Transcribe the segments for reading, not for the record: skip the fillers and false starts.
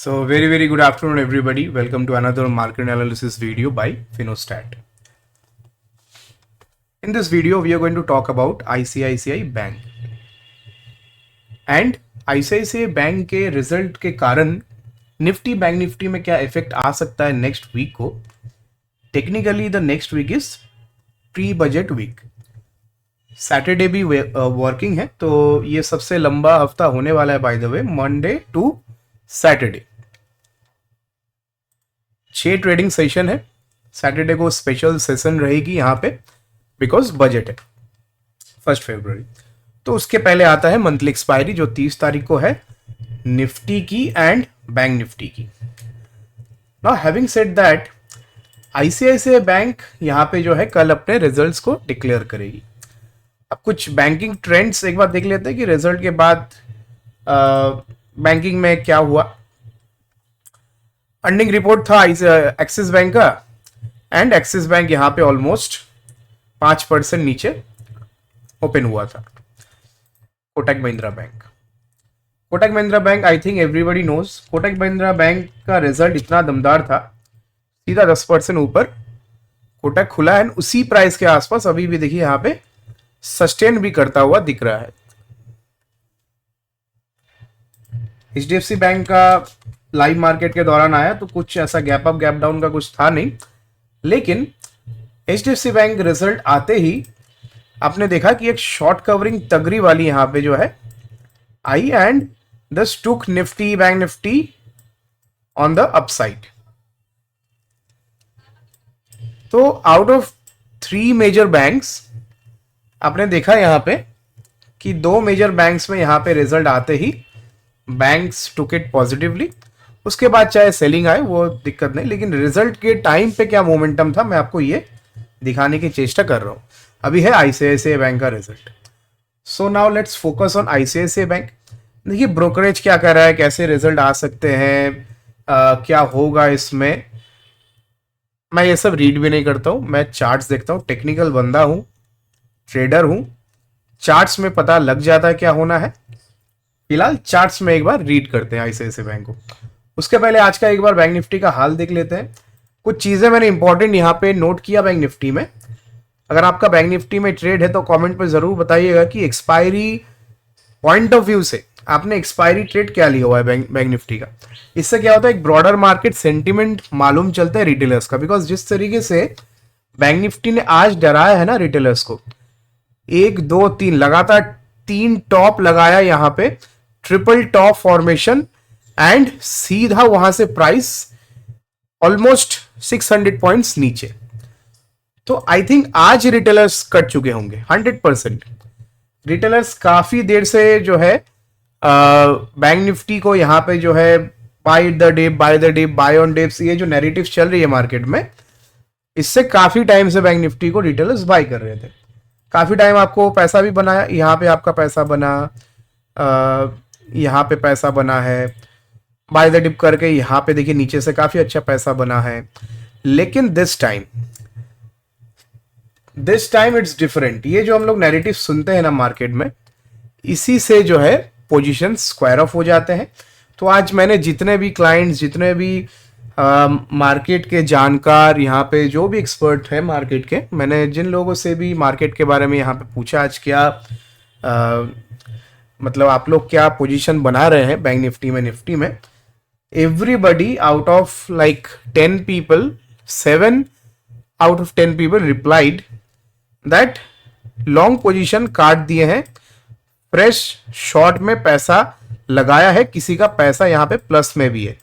So very good afternoon everybody. Welcome to another market analysis video by Finostat. In this video we are going to talk about ICICI Bank. And ICICI Bank के result के कारण Nifty bank Nifty में क्या effect आ सकता है next week को. Technically the next week is pre budget week. Saturday भी वर्किंग है, तो ये सबसे लंबा हफ्ता होने वाला है bye the way, Monday to Saturday. 6 trading session है. सैटरडे को स्पेशल सेशन रहेगी यहाँ पे बिकॉज बजट है 1 फरवरी. तो उसके पहले आता है मंथली एक्सपायरी जो 30 तारीख को है निफ्टी की एंड बैंक निफ्टी की. Now having said that ICICI bank यहाँ पे जो है कल अपने रिजल्ट्स को डिक्लेयर करेगी. अब कुछ बैंकिंग ट्रेंड्स एक बार देख लेते हैं कि रिजल्ट के बाद बैंकिंग में क्या हुआ. अर्निंग रिपोर्ट था एक्सिस बैंक का एंड एक्सिस बैंक यहाँ पे ऑलमोस्ट 5% नीचे ओपन हुआ था. Kotak Mahindra Bank I think everybody knows. Kotak Mahindra Bank का रिजल्ट इतना दमदार था, सीधा 10% ऊपर कोटक खुला है. उसी प्राइस के आसपास अभी भी देखिए यहाँ पे सस्टेन भी करता हुआ दिख रहा है. एचडीएफसी बैंक का लाइव मार्केट के दौरान आया तो कुछ ऐसा गैप अप गैप डाउन का कुछ था नहीं, लेकिन एचडीएफसी बैंक रिजल्ट आते ही आपने देखा कि एक शॉर्ट कवरिंग तगड़ी वाली यहां पे जो है I and this took Nifty bank Nifty on the upside. तो आउट ऑफ 3 मेजर बैंक्स आपने देखा यहां पे कि 2 मेजर बैंक्स में यहां पे रिजल्ट आते ही बैंक्स टुक इट पॉजिटिवली. उसके बाद चाहे सेलिंग आए वो दिक्कत नहीं, लेकिन रिजल्ट के टाइम पे क्या मोमेंटम था मैं आपको ये दिखाने की चेष्टा कर रहा हूं. अभी है आईसीआईसीआई बैंक का result. So now let's focus on ICICI bank. देखिए ब्रोकरेज क्या कर रहा है, कैसे रिजल्ट आ सकते हैं, क्या होगा इसमें. मैं ये सब रीड भी नहीं करता हूं, मैं चार्ट्स देखता हूं. टेक्निकल बंदा हूं, ट्रेडर हूं, चार्ट्स में पता लग जाता है क्या होना है. फिलहाल चार्ट्स में एक बार रीड करते हैं आईसीआईसीआई बैंक को. उसके पहले आज का एक बार बैंक निफ्टी का हाल देख लेते हैं. कुछ चीजें मैंने इंपॉर्टेंट यहाँ पे नोट किया बैंक निफ्टी में. अगर आपका बैंक निफ्टी में ट्रेड है तो कमेंट पे जरूर बताइएगा कि एक्सपायरी पॉइंट ऑफ व्यू से आपने एक्सपायरी ट्रेड क्या लिया हुआ है बैंक निफ्टी का. इससे क्या होता है, एक ब्रॉडर मार्केट सेंटिमेंट मालूम चलता है रिटेलर्स का. बिकॉज जिस तरीके से बैंक निफ्टी ने आज डराया है ना रिटेलर्स को, 1 2 3 लगातार 3 टॉप लगाया यहाँ पे, ट्रिपल टॉप फॉर्मेशन एंड सीधा वहां से प्राइस ऑलमोस्ट 600 पॉइंट्स नीचे. तो आई थिंक आज रिटेलर्स कट चुके होंगे 100%. रिटेलर्स काफी देर से जो है बैंक निफ्टी को यहाँ पे जो है bye the dip buy on dips, ये जो नैरेटिव चल रही है मार्केट में, इससे काफी टाइम से बैंक निफ्टी को रिटेलर्स बाय कर रहे थे. काफी टाइम आपको पैसा भी बनाया, यहाँ पे आपका पैसा बना, यहाँ पे पैसा बना है, बाय द डिप करके यहाँ पे देखिए नीचे से काफी अच्छा पैसा बना है. लेकिन दिस टाइम इट्स डिफरेंट. ये जो हम लोग नैरेटिव सुनते हैं ना मार्केट में, इसी से जो है पोजीशन स्क्वायर ऑफ हो जाते हैं. तो आज मैंने जितने भी क्लाइंट्स, जितने भी मार्केट के जानकार, यहाँ पे जो भी एक्सपर्ट है मार्केट के, मैंने जिन लोगों से भी मार्केट के बारे में यहाँ पे पूछा आज क्या मतलब आप लोग क्या पोजीशन बना रहे हैं बैंक निफ्टी में, everybody out of like 10 people, 7 out of 10 people replied that long position काट दिए हैं, फ्रेश शॉर्ट में पैसा लगाया है, किसी का पैसा यहाँ पे प्लस में भी है.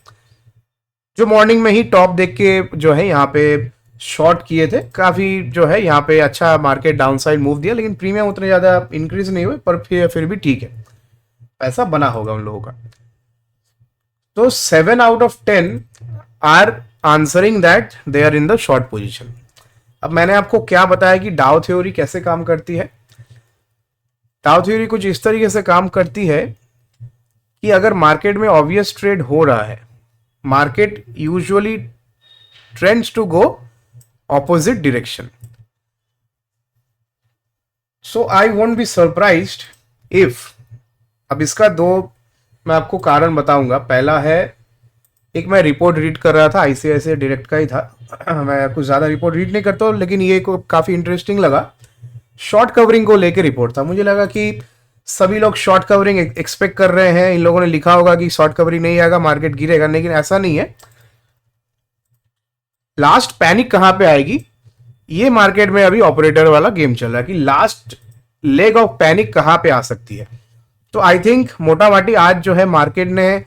जो मॉर्निंग में ही टॉप देख के जो है यहाँ पे शॉर्ट किए थे, काफी जो है यहाँ पे अच्छा मार्केट डाउनसाइड मूव दिया, लेकिन प्रीमियम उतने ज्यादा इंक्रीज नहीं हुए, पर फिर भी ठीक है, पैसा बना होगा उन लोगों का. तो 7 out of 10 are answering that they are in the short position. अब मैंने आपको क्या बताया कि डाउ थ्योरी कैसे काम करती है. डाउ थ्योरी कुछ इस तरीके से काम करती है कि अगर मार्केट में ऑब्वियस ट्रेड हो रहा है, market usually trends to go opposite direction. So I won't be surprised if, अब इसका 2 मैं आपको कारण बताऊंगा. पहला है एक मैं रिपोर्ट रीड कर रहा था, आईसीआईसीआई डायरेक्ट का ही था। मैं कुछ ज़्यादा रिपोर्ट रीड नहीं करता हूँ, लेकिन ये को काफ़ी इंटरेस्टिंग लगा। शॉर्ट कवरिंग को लेके रिपोर्ट था, मुझे लगा कि सभी लोग शॉर्ट कवरिंग एक्सपेक्ट कर रहे हैं, इन लोगों ने लिखा होगा कि शॉर्ट कवरिंग नहीं आएगा, मार्केट गिरेगा, लेकिन ऐसा नहीं है। लास्ट पैनिक कहां पे आएगी, ये मार्केट में अभी ऑपरेटर वाला गेम चल रहा है कि लास्ट लेग ऑफ पैनिक कहां पे आ सकती है। तो आई थिंक मोटा माटी आज जो है मार्केट ने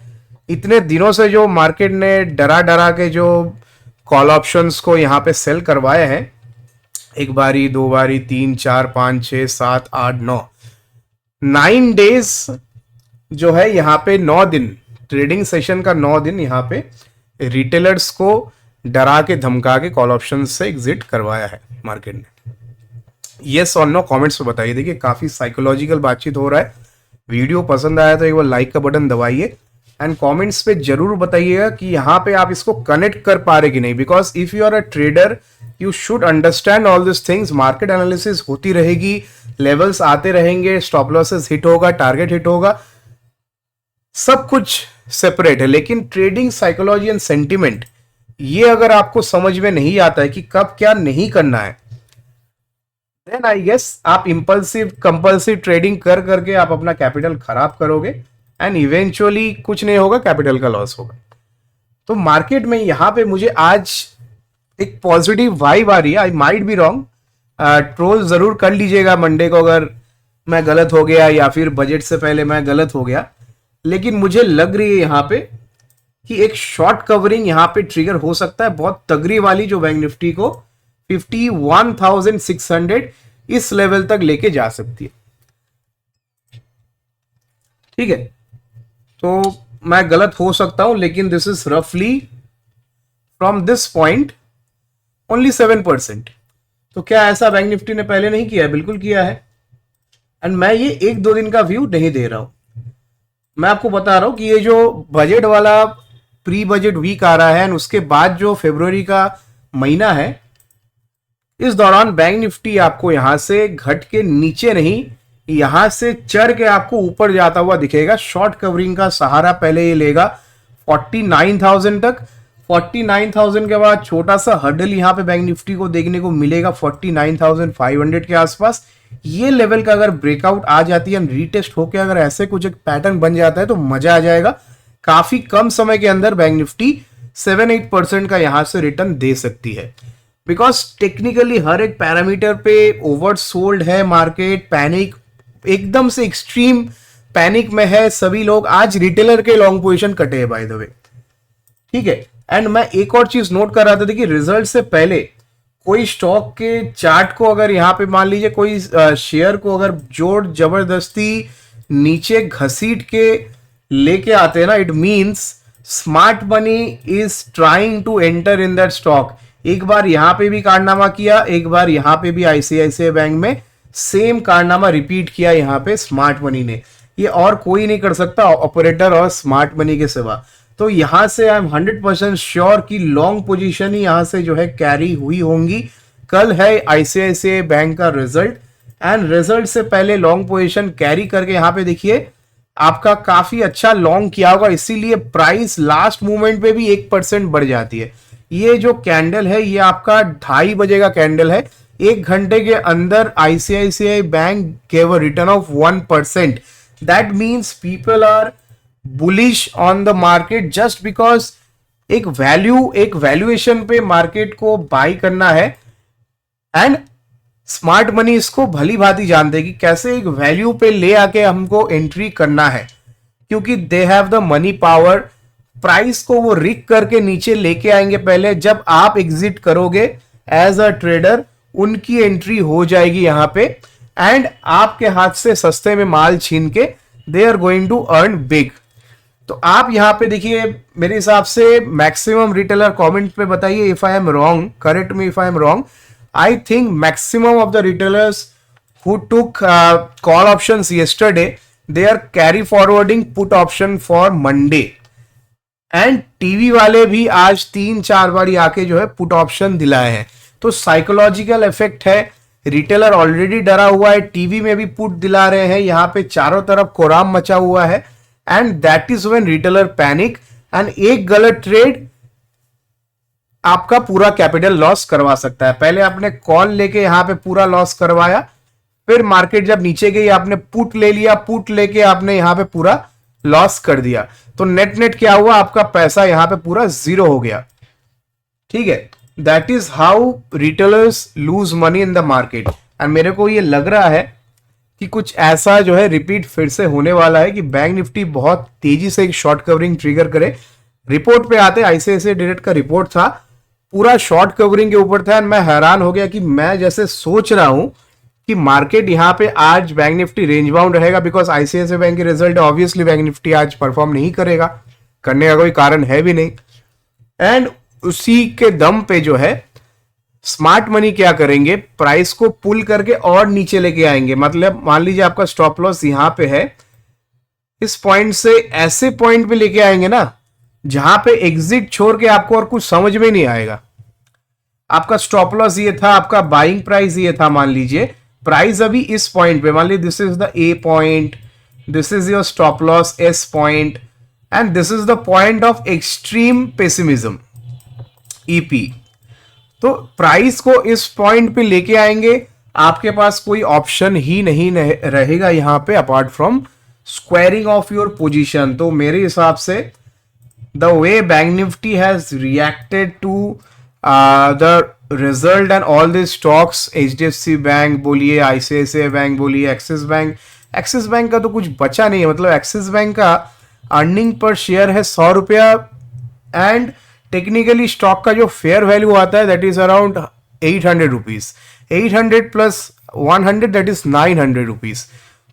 इतने दिनों से जो मार्केट ने डरा डरा के जो कॉल ऑप्शंस को यहां पे सेल करवाए हैं, एक बारी, दो बारी, 3, 4, 5, 6, 7, 8, 9 डेज जो है यहाँ पे 9 दिन ट्रेडिंग सेशन का 9 दिन यहाँ पे रिटेलर्स को डरा के धमका के कॉल ऑप्शन से एग्जिट करवाया है मार्केट ने। यस और नो कमेंट्स में बताइए। देखिए काफी साइकोलॉजिकल बातचीत हो रहा है। वीडियो पसंद आया तो एक बार लाइक का बटन दबाइए एंड कमेंट्स पे जरूर बताइएगा कि यहाँ पे आप इसको कनेक्ट कर पा रहे कि नहीं, because if you are a trader you should understand all this things. Market analysis होती रहेगी, लेवल्स आते रहेंगे, स्टॉप लॉसेस हिट होगा, टारगेट हिट होगा, सब कुछ सेपरेट है। लेकिन ट्रेडिंग साइकोलॉजी एंड सेंटिमेंट, ये अगर आपको समझ में नहीं आता है कि कब क्या नहीं करना है, देन आई गेस आप इंपल्सिव कंपल्सिव ट्रेडिंग कर करके आप अपना कैपिटल खराब करोगे एंड इवेंचुअली कुछ नहीं होगा, कैपिटल का लॉस होगा। तो मार्केट में यहां पे मुझे आज एक पॉजिटिव वाइब आ रही है। I might be wrong, troll जरूर कर लीजिएगा मंडे को अगर मैं गलत हो गया या फिर बजट से पहले मैं गलत हो गया, लेकिन मुझे लग रही है यहाँ पे कि एक शॉर्ट कवरिंग यहाँ पे ट्रिगर हो सकता है, बहुत तगड़ी वाली, जो बैंक निफ्टी को 51,600 इस लेवल तक लेके जा सकती है। ठीक है, तो मैं गलत हो सकता हूं, लेकिन दिस इज रफली फ्रॉम दिस पॉइंट ओनली 7%। तो क्या ऐसा बैंक निफ्टी ने पहले नहीं किया है? बिल्कुल किया है। एंड मैं ये 1-2 दिन का व्यू नहीं दे रहा हूं, मैं आपको बता रहा हूं कि ये जो बजट वाला प्री बजट वीक आ रहा है एंड उसके बाद जो फरवरी का महीना है, इस दौरान बैंक निफ्टी आपको यहां से घट के नीचे नहीं, यहां से चढ़ के आपको ऊपर जाता हुआ दिखेगा। शॉर्ट कवरिंग का सहारा पहले ये लेगा 49,000 तक। 49,000 के बाद छोटा सा हर्डल यहां पे बैंक निफ्टी को देखने को मिलेगा 49,500 के आसपास। ये लेवल का अगर ब्रेकआउट आ जाती है, रीटेस्ट होकर अगर ऐसे कुछ एक पैटर्न बन जाता है तो मजा आ जाएगा। काफी कम समय के अंदर बैंक निफ्टी 7-8% का यहां से रिटर्न दे सकती है, बिकॉज टेक्निकली हर एक पैरामीटर पे ओवर सोल्ड है मार्केट। पैनिक एकदम से एक्सट्रीम पैनिक में है सभी लोग। आज रिटेलर के लॉन्ग पोजीशन कटे हैं बाय द वे, ठीक है। एंड मैं एक और चीज नोट कर रहा था, देखिए रिजल्ट से पहले कोई स्टॉक के चार्ट को अगर यहां पे मान लीजिए कोई शेयर को अगर जोर जबरदस्ती नीचे घसीट के लेके आते हैं ना, it means smart money is trying to enter in that stock. एक बार यहां पे भी कारनामा किया, एक बार यहां पे भी आईसीआईसीआई बैंक में सेम कारनामा रिपीट किया यहां पे स्मार्ट मनी ने। ये और कोई नहीं कर सकता ऑपरेटर और स्मार्ट मनी के सिवा। तो यहां से आई एम 100% श्योर कि लॉन्ग पोजीशन ही यहां से जो है कैरी हुई होंगी। कल है आईसीआईसीआई बैंक का रिजल्ट एंड रिजल्ट से पहले लॉन्ग पोजीशन कैरी करके यहां पे देखिए आपका काफी अच्छा लॉन्ग किया होगा, इसीलिए प्राइस लास्ट मूवमेंट पे भी 1% बढ़ जाती है। ये जो कैंडल है ये आपका 2:30 बजे का कैंडल है। 1 घंटे के अंदर ICICI Bank gave a return of 1%। That means people are bullish on the market just because एक वैल्यूएशन पे मार्केट को बाई करना है। एंड स्मार्ट मनी इसको भली भांति जानते हैं कि कैसे एक वैल्यू पे ले आके हमको एंट्री करना है, क्योंकि they have the money power. Price को वो रिक करके नीचे लेके आएंगे पहले, जब आप एग्जिट करोगे एज अ ट्रेडर उनकी एंट्री हो जाएगी यहां पे एंड आपके हाथ से सस्ते में माल छीन के they are going to earn big. तो आप यहां पे देखिए, मेरे हिसाब से मैक्सिमम रिटेलर कमेंट पे बताइए if I am wrong, correct me if I am wrong. I think maximum of the retailers who took call options yesterday, they are carry forwarding put option for Monday. And TV वाले भी आज 3-4 बार आके जो है put option दिलाए हैं। तो psychological effect है, रिटेलर ऑलरेडी डरा हुआ है, टीवी में भी पुट दिला रहे हैं, यहाँ पे चारों तरफ कोराम मचा हुआ है and that is when retailer panic and एक गलत ट्रेड आपका पूरा कैपिटल लॉस करवा सकता है। पहले आपने कॉल लेके यहां पे पूरा लॉस करवाया, फिर मार्केट जब नीचे गई आपने पुट ले लिया, पुट लेके आपने यहां पे पूरा लॉस कर दिया, तो नेट नेट क्या हुआ, आपका पैसा यहां पे पूरा जीरो हो गया। ठीक है, that is how retailers lose money in the market. And मेरे को ये लग रहा है कि कुछ ऐसा जो है रिपीट फिर से होने वाला है कि बैंक निफ्टी बहुत तेजी से एक शॉर्ट कवरिंग ट्रिगर करे। रिपोर्ट पे आते, आईसीआईसीआई डायरेक्ट का रिपोर्ट था, पूरा शॉर्ट कवरिंग के ऊपर था। एंड मैं हैरान हो गया कि मैं जैसे सोच रहा हूं कि मार्केट यहां पे आज बैंक निफ्टी रेंज बाउंड रहेगा, बिकॉज आईसीआईसीआई बैंक के रिजल्ट, ऑब्वियसली बैंक निफ्टी आज परफॉर्म नहीं करेगा, करने का कोई कारण है भी नहीं। एंड उसी के दम पे जो है स्मार्ट मनी क्या करेंगे, प्राइस को पुल करके और नीचे लेके आएंगे। मतलब मान लीजिए आपका स्टॉप लॉस यहां पे है, इस पॉइंट से ऐसे पॉइंट पे लेके आएंगे ना जहां पे एग्जिट छोड़ के आपको और कुछ समझ में नहीं आएगा। आपका स्टॉप लॉस ये था, आपका बाइंग प्राइस ये था, मान लीजिए प्राइस अभी इस पॉइंट पे, मान लीजिए this is the A point, this is your stop loss S point, and this is the point of extreme pessimism EP. तो प्राइस को इस पॉइंट पे लेके आएंगे, आपके पास कोई ऑप्शन ही नहीं रहेगा यहां पे apart from squaring off your position. तो मेरे हिसाब से the way Bank Nifty has reacted to the result and all this stocks, HDFC Bank बोलिए, आईसीआईसीआई बैंक बोलिए, एक्सिस बैंक का तो कुछ बचा नहीं है। मतलब एक्सिस बैंक का अर्निंग पर शेयर है 100 रुपया, एंड टेक्निकली स्टॉक का जो फेयर वैल्यू आता है that is around 800 rupees, 800 plus 100 that is 900 rupees.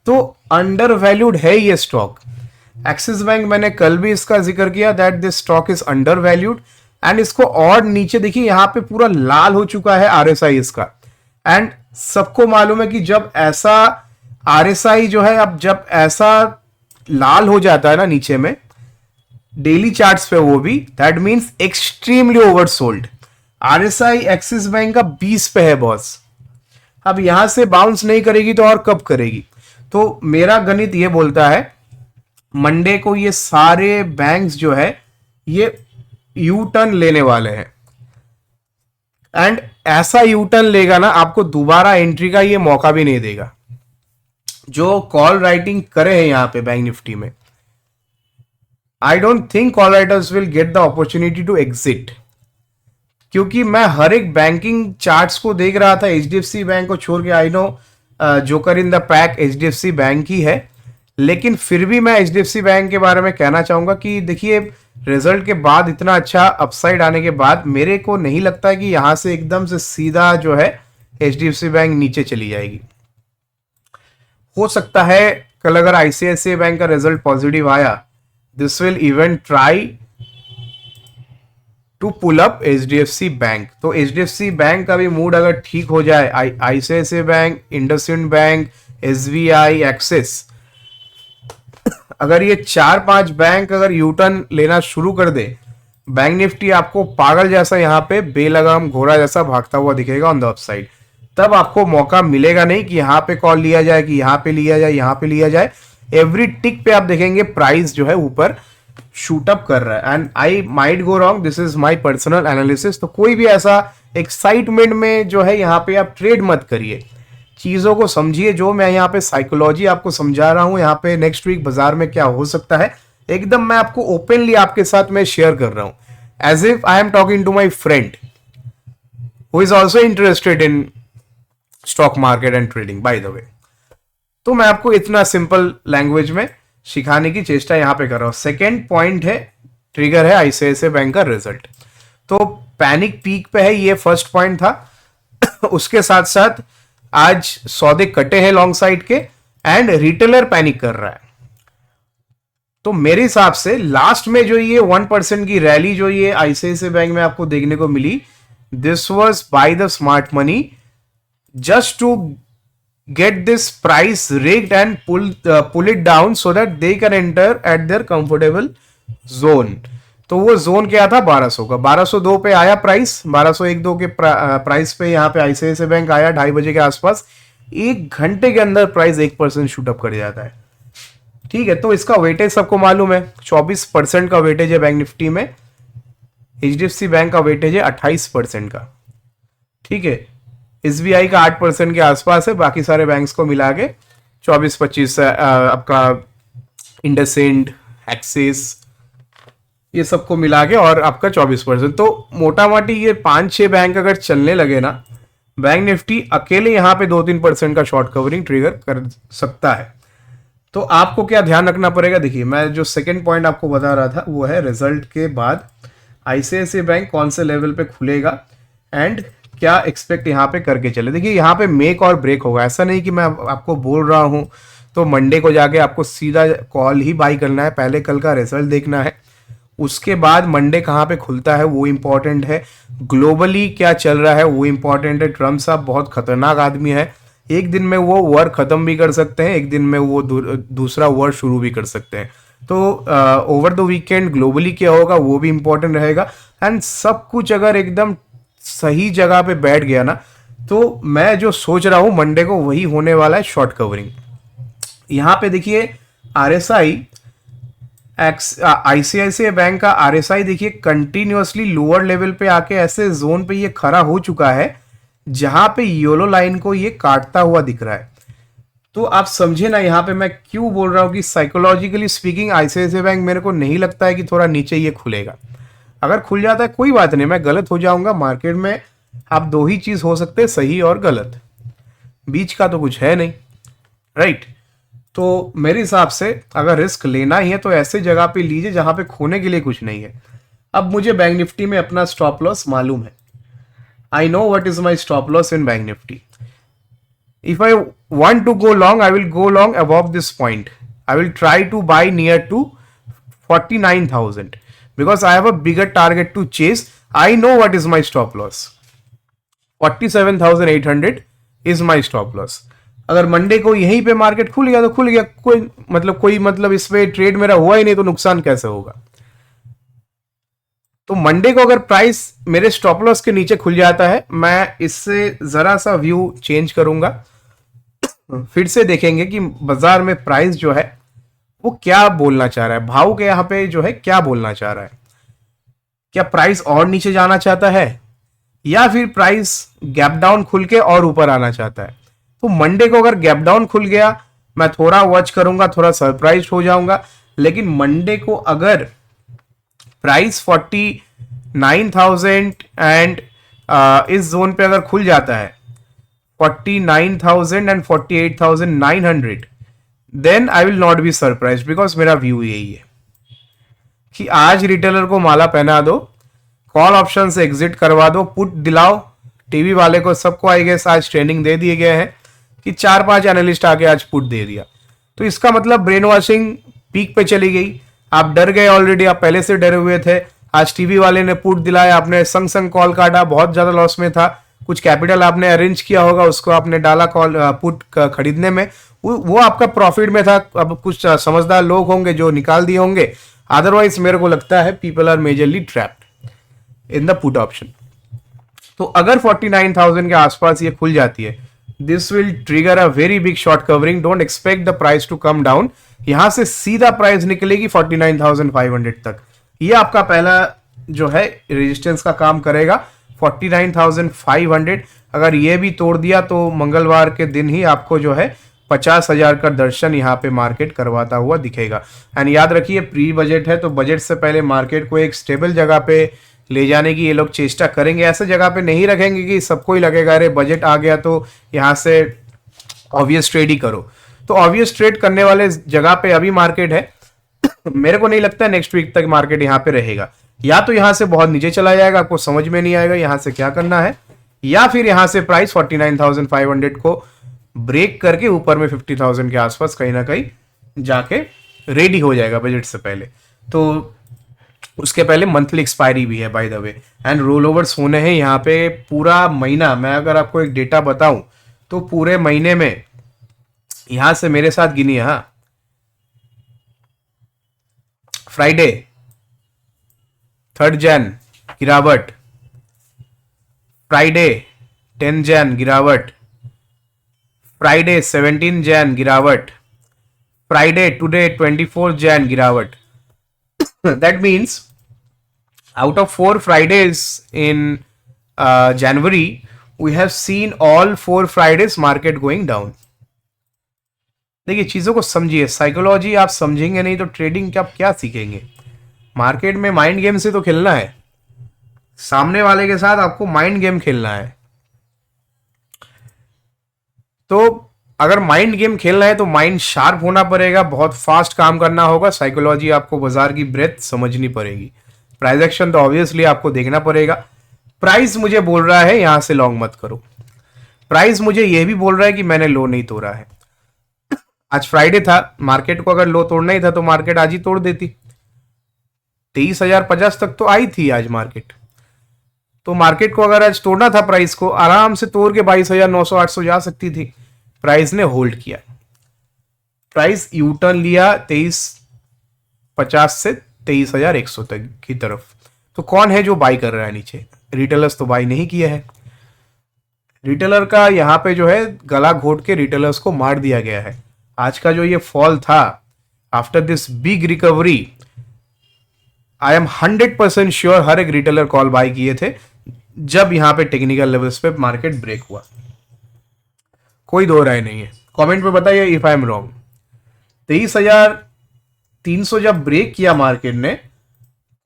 तो अंडर वैल्यूड है ये स्टॉक। एक्सिस बैंक मैंने कल भी इसका जिक्र किया that this stock is under valued, and इसको और नीचे देखिए यहां पे पूरा लाल हो चुका है आरएसआई इसका। एंड सबको मालूम है कि जब ऐसा आरएसआई जो है, अब जब ऐसा लाल हो जाता है ना नीचे में डेली चार्ट्स पे, वो भी that means extremely oversold. RSI axis Bank का 20 पे है बॉस, अब यहां से बाउंस नहीं करेगी तो और कब करेगी। तो मेरा गणित ये बोलता है मंडे को ये सारे बैंक्स जो है ये यू टर्न लेने वाले हैं, एंड ऐसा यू टर्न लेगा ना आपको दोबारा एंट्री का ये मौका भी नहीं देगा। जो कॉल राइटिंग करे हैं यहां पे बैंक निफ्टी में, I don't think call writers will get the opportunity to exit, क्योंकि मैं हर एक बैंकिंग चार्ट्स को देख रहा था, एचडीएफसी बैंक को छोड़ के। I know joker in the pack HDFC bank ही है, लेकिन फिर भी मैं एचडीएफसी बैंक के बारे में कहना चाहूंगा कि देखिए रिजल्ट के बाद इतना अच्छा अपसाइड आने के बाद मेरे को नहीं लगता है कि यहां से एकदम से सीधा जो है एचडीएफसी बैंक नीचे चली जाएगी। हो सकता है कल अगर आईसीआईसीआई बैंक का रिजल्ट पॉजिटिव आया, this will even try to pull up HDFC Bank. तो एचडीएफसी बैंक का भी मूड अगर ठीक हो जाए, ICICI Bank, IndusInd Bank, SBI, Axis, अगर ये 4-5 बैंक अगर यूटर्न लेना शुरू कर दे, बैंक निफ्टी आपको पागल जैसा यहाँ पे बेलगाम घोड़ा जैसा भागता हुआ दिखेगा ऑन द अपसाइड। तब आपको मौका मिलेगा नहीं कि यहाँ पे कॉल लिया जाए, कि यहाँ पे लिया जाए, यहाँ पे लिया जाए। एवरी टिक पे आप देखेंगे प्राइस जो है ऊपर शूट अप कर रहा है, and I might go wrong, this is my personal analysis. तो कोई भी ऐसा एक्साइटमेंट में जो है यहाँ पे आप ट्रेड मत करिए, चीजों को समझिए। जो मैं यहाँ पे साइकोलॉजी आपको समझा रहा हूँ, यहाँ पे नेक्स्ट वीक बाजार में क्या हो सकता है, एकदम मैं आपको ओपनली आपके साथ में शेयर कर रहा हूँ, as if I am talking to my friend who is also interested in stock market and trading by the way. तो मैं आपको इतना सिंपल लैंग्वेज में सिखाने की चेष्टा यहाँ पे कर रहा हूँ। सेकेंड पॉइंट है, ट्रिगर है आईसीआईसीआई बैंक का रिजल्ट। तो पैनिक पीक पे है, ये फर्स्ट पॉइंट था। उसके साथ साथ आज सौदे कटे हैं लॉन्ग साइड के, एंड रिटेलर पैनिक कर रहा है। तो मेरे हिसाब से लास्ट में जो ये 1% की रैली जो ये आईसीआईसीआई बैंक में आपको देखने को मिली, this was by the smart money just to get this price rigged and pull it down so that they can enter at their comfortable zone। तो वो जोन क्या था, 1200 का। 1202 पे आया प्राइस, 1201-2 के प्राइस पे यहाँ पे आईसीआईसीआई बैंक आया 2:30 बजे के आसपास। 1 घंटे के अंदर प्राइस 1% शूट अप कर जाता है। ठीक है, तो इसका वेटेज सबको मालूम है, 24% का वेटेज है बैंक निफ्टी में। HDFC बैंक का वेटेज है 28% का। ठीक है, SBI का 8% के आसपास है, बाकी सारे बैंक्स को मिला के 24-25 आपका इंडसइंड, एक्सिस, ये सबको मिला के और आपका 24%। तो मोटा मोटी ये 5-6 बैंक अगर चलने लगे ना, बैंक निफ्टी अकेले यहाँ पे 2-3% का शॉर्ट कवरिंग ट्रिगर कर सकता है। तो आपको क्या ध्यान रखना पड़ेगा, देखिए मैं जो सेकंड पॉइंट आपको बता रहा था वो है रिजल्ट के बाद ICICI बैंक कौन से लेवल पे खुलेगा एंड क्या एक्सपेक्ट यहाँ पे करके चले। देखिए यहाँ पे मेक और ब्रेक होगा, ऐसा नहीं कि मैं आपको बोल रहा हूँ तो मंडे को जाके आपको सीधा कॉल ही बाई करना है, पहले कल का रिजल्ट देखना है, उसके बाद मंडे कहाँ पे खुलता है वो इम्पोर्टेंट है, ग्लोबली क्या चल रहा है वो इम्पोर्टेंट है। ट्रम्प साहब बहुत खतरनाक आदमी है, एक दिन में वो वॉर खत्म भी कर सकते हैं, एक दिन में वो दूसरा वॉर शुरू भी कर सकते हैं। तो ओवर द वीकेंड ग्लोबली क्या होगा वो भी इम्पोर्टेंट रहेगा। एंड सब कुछ अगर एकदम सही जगह पे बैठ गया ना, तो मैं जो सोच रहा हूँ मंडे को वही होने वाला है, शॉर्ट कवरिंग। यहाँ पे देखिए RSI, ICICI बैंक का RSI देखिए कंटिन्यूअसली लोअर लेवल पे आके ऐसे जोन पे ये खड़ा हो चुका है जहां पे येलो लाइन को ये काटता हुआ दिख रहा है। तो आप समझे ना यहाँ पे मैं क्यों बोल रहा हूँ कि साइकोलॉजिकली स्पीकिंग ICICI बैंक मेरे को नहीं लगता है कि थोड़ा नीचे ये खुलेगा। अगर खुल जाता है कोई बात नहीं, मैं गलत हो जाऊंगा। मार्केट में आप दो ही चीज हो सकते हैं, सही और गलत, बीच का तो कुछ है नहीं, राइट। तो मेरे हिसाब से अगर रिस्क लेना ही है तो ऐसे जगह पे लीजिए जहां पे खोने के लिए कुछ नहीं है। अब मुझे बैंक निफ्टी में अपना स्टॉप लॉस मालूम है, I know what is my stop loss in bank Nifty. If I want to go long, I will go long above this point. I will try to buy near to 49,000 because I have a bigger target to chase. I know what is my stop loss. 47,800 is my stop loss. अगर Monday को यहीं पे market खुल गया तो खुल गया, कोई मतलब इस पे ट्रेड मेरा हुआ ही नहीं तो नुकसान कैसे होगा। तो मंडे को अगर प्राइस मेरे स्टॉप लॉस के नीचे खुल जाता है, मैं इससे जरा सा व्यू चेंज करूंगा, फिर से देखेंगे कि बाजार में प्राइस जो है वो क्या बोलना चाह रहा है, भाव के यहाँ पे जो है क्या बोलना चाह रहा है। क्या प्राइस और नीचे जाना चाहता है या फिर प्राइस गैप डाउन खुल के और ऊपर आना चाहता है। तो मंडे को अगर गैप डाउन खुल गया मैं थोड़ा वॉच करूंगा, थोड़ा सरप्राइज हो जाऊंगा। लेकिन मंडे को अगर प्राइस 49,000 एंड इस जोन पे अगर खुल जाता है 49,000 and 48,900, then I will not be surprise, because मेरा व्यू यही है कि आज रिटेलर को माला पहना दो, कॉल ऑप्शन से एग्जिट करवा दो, पुट दिलाओ। टीवी वाले को सबको आई गेस आज ट्रेनिंग दे दिए गए हैं कि 4-5 एनालिस्ट आके आज पुट दे दिया। तो इसका मतलब ब्रेन वॉशिंग पीक पे चली गई, आप डर गए ऑलरेडी, आप पहले से डरे हुए थे। आज टीवी वाले ने पुट दिलाया, आपने संग संग कॉल काटा, बहुत ज्यादा लॉस में था, कुछ कैपिटल आपने अरेंज किया होगा, उसको आपने डाला कॉल पुट खरीदने में, वो आपका प्रॉफिट में था। अब कुछ समझदार लोग होंगे जो निकाल दिए होंगे, अदरवाइज मेरे को लगता है people are majorly trapped in the put option. तो अगर 49,000 के आसपास ये खुल जाती है, this will trigger a very big short covering. Don't expect the price to come down, यहां से सीधा प्राइस निकलेगी 49,500 तक। ये आपका पहला जो है रेजिस्टेंस का काम करेगा 49,500। अगर ये भी तोड़ दिया तो मंगलवार के दिन ही आपको जो है 50,000 का दर्शन यहाँ पे मार्केट करवाता हुआ दिखेगा। एंड याद रखिए प्री बजट है, तो बजट से पहले मार्केट को एक स्टेबल जगह पे ले जाने की ये लोग चेष्टा करेंगे। ऐसे जगह पे नहीं रखेंगे कि सबको ही लगेगा अरे बजट आ गया तो यहाँ से ऑब्वियस ट्रेड ही करो। तो ऑब्वियस ट्रेड करने वाले जगह पे अभी मार्केट है। मेरे को नहीं लगता नेक्स्ट वीक तक मार्केट यहाँ पे रहेगा, या तो यहाँ से बहुत नीचे चला जाएगा, आपको समझ में नहीं आएगा यहाँ से क्या करना है, या फिर यहाँ से प्राइस 49,500 को ब्रेक करके ऊपर में 50,000 के आसपास कहीं ना कहीं जाके रेडी हो जाएगा बजट से पहले। तो उसके पहले मंथली एक्सपायरी भी है bye the way, and roll overs होने हैं यहाँ पे पूरा महीना। मैं अगर आपको एक डेटा बताऊं तो पूरे महीने में यहां से मेरे साथ गिनिए, हाँ, फ्राइडे 3 जन गिरावट, फ्राइडे 10 जन गिरावट, फ्राइडे 17 जन गिरावट, फ्राइडे टुडे 24 जैन गिरावट. That means out of 4 Fridays in January, we have seen all 4 Fridays market going down. देखिए चीज़ों को समझिए, साइकोलॉजी आप समझेंगे नहीं तो ट्रेडिंग क्या आप क्या सीखेंगे. मार्केट में माइंड गेम से तो खेलना है, सामने वाले के साथ आपको माइंड गेम खेलना है. तो अगर माइंड गेम खेलना है तो माइंड शार्प होना पड़ेगा, बहुत फास्ट काम करना होगा, साइकोलॉजी आपको बाजार की ब्रेथ समझनी पड़ेगी, प्राइस एक्शन तो ऑब्वियसली आपको देखना पड़ेगा. प्राइस मुझे बोल रहा है यहां से लॉन्ग मत करो, प्राइस मुझे यह भी बोल रहा है कि मैंने लो नहीं तोड़ा है. आज फ्राइडे था, मार्केट को अगर लो तोड़ना ही था तो मार्केट आज ही तोड़ देती. 23,050 तक तो आई थी आज मार्केट. तो मार्केट को अगर आज तोड़ना था, प्राइस को आराम से तोड़ के 22,900 800 जा सकती थी. प्राइस ने होल्ड किया, प्राइस यू टर्न लिया 23,50 से 23,100 तक की तरफ. तो कौन है जो बाई कर रहा है नीचे? रिटेलर्स तो बाई नहीं किया है. रिटेलर का यहाँ पे जो है गला घोट के रिटेलर्स को मार दिया गया है. आज का जो ये फॉल था after this big recovery, I am 100% sure हर एक रिटेलर कॉल बाय किए थे जब यहां पे टेक्निकल लेवल्स पे मार्केट ब्रेक हुआ. कोई दो राय नहीं है. कमेंट पे बताइए इफ आई एम रॉन्ग. 23,300 जब ब्रेक किया मार्केट ने,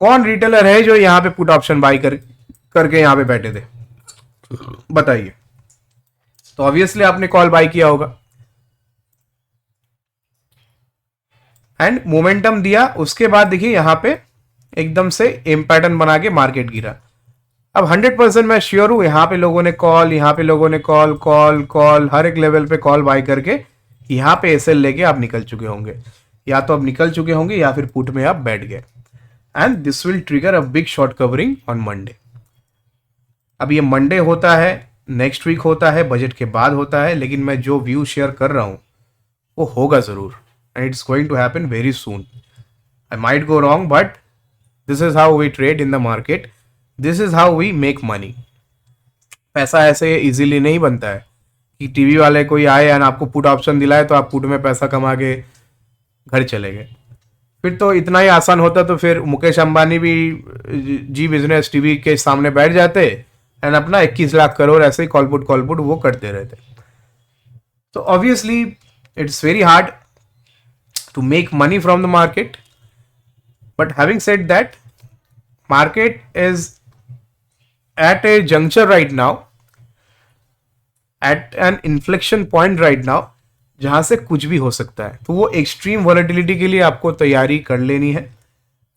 कौन रिटेलर है जो यहां पे पुट ऑप्शन बाय करके यहां पे बैठे थे? बताइए. तो ऑब्वियसली आपने कॉल बाय किया होगा एंड मोमेंटम दिया. उसके बाद देखिए यहां पे एकदम से एम पैटर्न बना के मार्केट गिरा. अब 100% मैं श्योर हूं यहां पे लोगों ने कॉल, यहां पे लोगों ने कॉल कॉल कॉल हर एक लेवल पे कॉल बाय करके यहां पे एसएल लेके आप निकल चुके होंगे, या तो आप निकल चुके होंगे या फिर पुट में आप बैठ गए. And this will trigger a big short covering on Monday. अब ये मंडे होता है, नेक्स्ट वीक होता है, बजट के बाद होता है, लेकिन मैं जो व्यू शेयर कर रहा हूं वो होगा जरूर. And it's going to happen very soon. I might go wrong but this is how we trade in the market, this is how we make money. पैसा ऐसे इजीली नहीं बनता है कि टीवी वाले कोई आए एंड आपको पुट ऑप्शन दिलाए तो आप पुट में पैसा कमा के घर चले गए. फिर तो इतना ही आसान होता तो फिर मुकेश अंबानी भी जी बिजनेस टीवी के सामने बैठ जाते एंड अपना 21 लाख करोड़ ऐसे ही कॉलपुट वो करते रहते. तो obviously it's very hard to make money from the market. But having said that, market is at a juncture right now, at an inflection point right now, जहां से कुछ भी हो सकता है. तो वो एक्सट्रीम वॉलेटिलिटी के लिए आपको तैयारी कर लेनी है.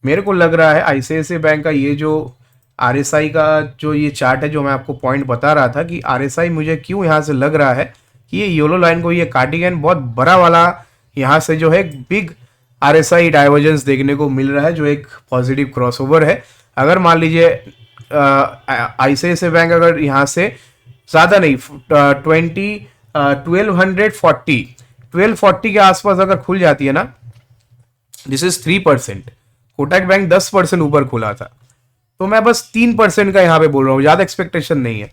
मेरे को लग रहा है आईसीआईसीआई बैंक का ये जो आरएसआई का जो ये चार्ट है, जो मैं आपको पॉइंट बता रहा था कि आरएसआई मुझे क्यों यहां से लग रहा है कि ये येलो लाइन को ये काटेगा, बहुत बड़ा वाला यहां से जो है एक बिग आरएसआई डाइवर्जेंस देखने को मिल रहा है, जो एक पॉजिटिव क्रॉसओवर है. अगर मान लीजिए आईसीआईसीआई बैंक अगर यहां से ज्यादा नहीं 1240 के आसपास अगर खुल जाती है ना, दिस इज 3%. कोटक बैंक 10% ऊपर खुला था, तो मैं बस 3% का यहां पे बोल रहा हूं, ज्यादा एक्सपेक्टेशन नहीं है.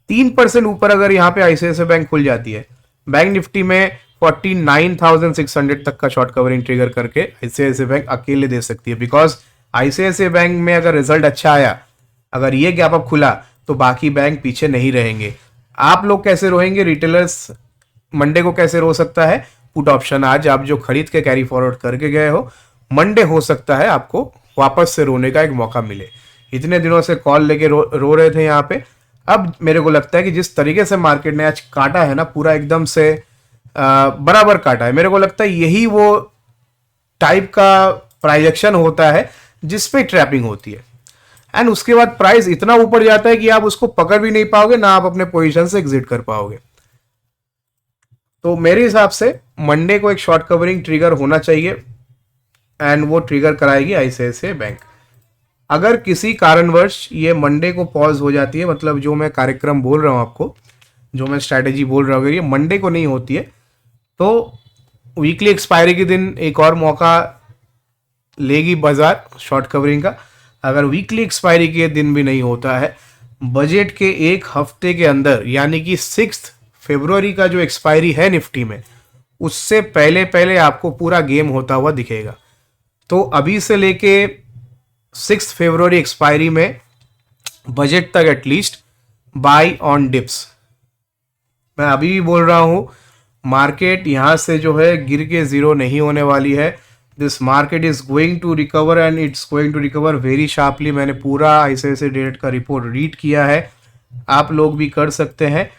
3% ऊपर अगर यहां पे आईसीआईसीआई बैंक खुल जाती है, बैंक निफ्टी में 49,600 तक का शॉर्ट कवरिंग ट्रिगर करके आईसीआईसीआई बैंक अकेले दे सकती है. बिकॉज आईसीआईसीआई बैंक में अगर रिजल्ट अच्छा आया, अगर ये गैप अप खुला तो बाकी बैंक पीछे नहीं रहेंगे. आप लोग कैसे रोएंगे? रिटेलर्स मंडे को कैसे रो सकता है? पुट ऑप्शन आज आप जो खरीद के कैरी फॉरवर्ड करके गए हो, मंडे हो सकता है आपको वापस से रोने का एक मौका मिले. इतने दिनों से कॉल लेके रो रहे थे यहाँ पे. अब मेरे को लगता है कि जिस तरीके से मार्केट ने आज काटा है ना, पूरा एकदम से बराबर काटा है, मेरे को लगता है यही वो टाइप का प्राइजेक्शन होता है जिस पे ट्रैपिंग होती है. एंड उसके बाद प्राइस इतना ऊपर जाता है कि आप उसको पकड़ भी नहीं पाओगे, ना आप अपने पोजीशन से एग्जिट कर पाओगे. तो मेरे हिसाब से मंडे को एक शॉर्ट कवरिंग ट्रिगर होना चाहिए एंड वो ट्रिगर कराएगी आईसीआईसीआई बैंक. अगर किसी कारणवश ये मंडे को पॉज हो जाती है, मतलब जो मैं कार्यक्रम बोल रहा हूं आपको, जो मैं स्ट्रैटेजी बोल रहा हूँ, अगर ये मंडे को नहीं होती है तो वीकली एक्सपायरी के दिन एक और मौका लेगी बाजार शॉर्ट कवरिंग का. अगर वीकली एक्सपायरी के दिन भी नहीं होता है, बजट के एक हफ्ते के अंदर, यानी कि 6 फरवरी का जो एक्सपायरी है निफ्टी में, उससे पहले पहले आपको पूरा गेम होता हुआ दिखेगा। तो अभी से लेके 6 फरवरी एक्सपायरी में बजट तक एटलीस्ट बाय ऑन डिप्स। मैं अभी भी बोल रहा हूं, मार्केट यहां से जो है गिर के जीरो नहीं होने वाली है। This market is going to recover and it's going to recover very sharply. मैंने पूरा ICICI डायरेक्ट का रिपोर्ट रीड किया है, आप लोग भी कर सकते हैं।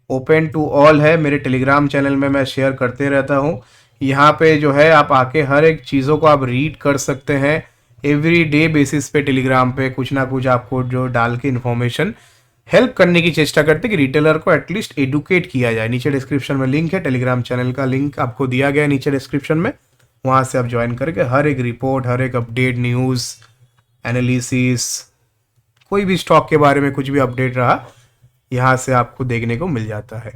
ओपन टू ऑल है, मेरे टेलीग्राम चैनल में मैं शेयर करते रहता हूँ। यहाँ पे जो है आप आके हर एक चीज़ों को आप रीड कर सकते हैं। एवरी डे बेसिस पे टेलीग्राम पे कुछ ना कुछ आपको जो डाल के इन्फॉर्मेशन हेल्प करने की चेष्टा करते कि रिटेलर को एटलीस्ट एडुकेट किया जाए। नीचे डिस्क्रिप्शन में लिंक है, टेलीग्राम चैनल का लिंक आपको दिया गया है नीचे डिस्क्रिप्शन में, वहाँ से आप ज्वाइन करके हर एक रिपोर्ट, हर एक अपडेट, न्यूज़, एनालिसिस, कोई भी स्टॉक के बारे में कुछ भी अपडेट रहा यहाँ से आपको देखने को मिल जाता है।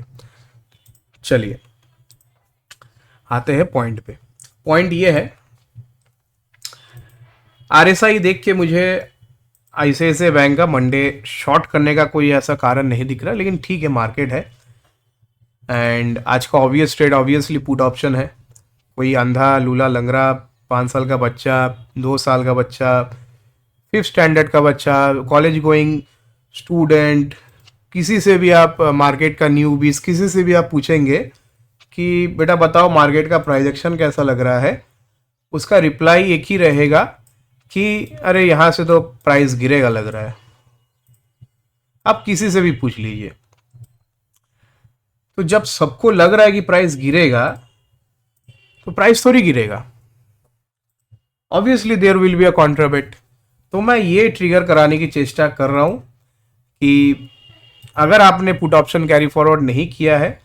चलिए आते हैं पॉइंट पे। पॉइंट ये है, RSI देख के मुझे ICICI बैंक का मंडे शॉर्ट करने का कोई ऐसा कारण नहीं दिख रहा, लेकिन ठीक है, मार्केट है। एंड आज का obvious trade obviously put option है। कोई अंधा लूला लंगड़ा 5 साल का बच्चा, 2 साल का बच्चा, 5th स्टैंडर्ड का बच्चा, कॉलेज गोइंग स्टूडेंट, किसी से भी आप मार्केट का न्यूबीज, किसी से भी आप पूछेंगे कि बेटा बताओ मार्केट का प्राइजेक्शन कैसा लग रहा है, उसका रिप्लाई एक ही रहेगा कि अरे यहाँ से तो प्राइस गिरेगा लग रहा है। आप किसी से भी पूछ लीजिए। तो जब सबको लग रहा है कि प्राइस गिरेगा तो प्राइस थोड़ी गिरेगा, obviously there will be a contra bet. तो मैं ये ट्रिगर कराने की चेष्टा कर रहा हूं कि अगर आपने पुट ऑप्शन कैरी फॉरवर्ड नहीं किया है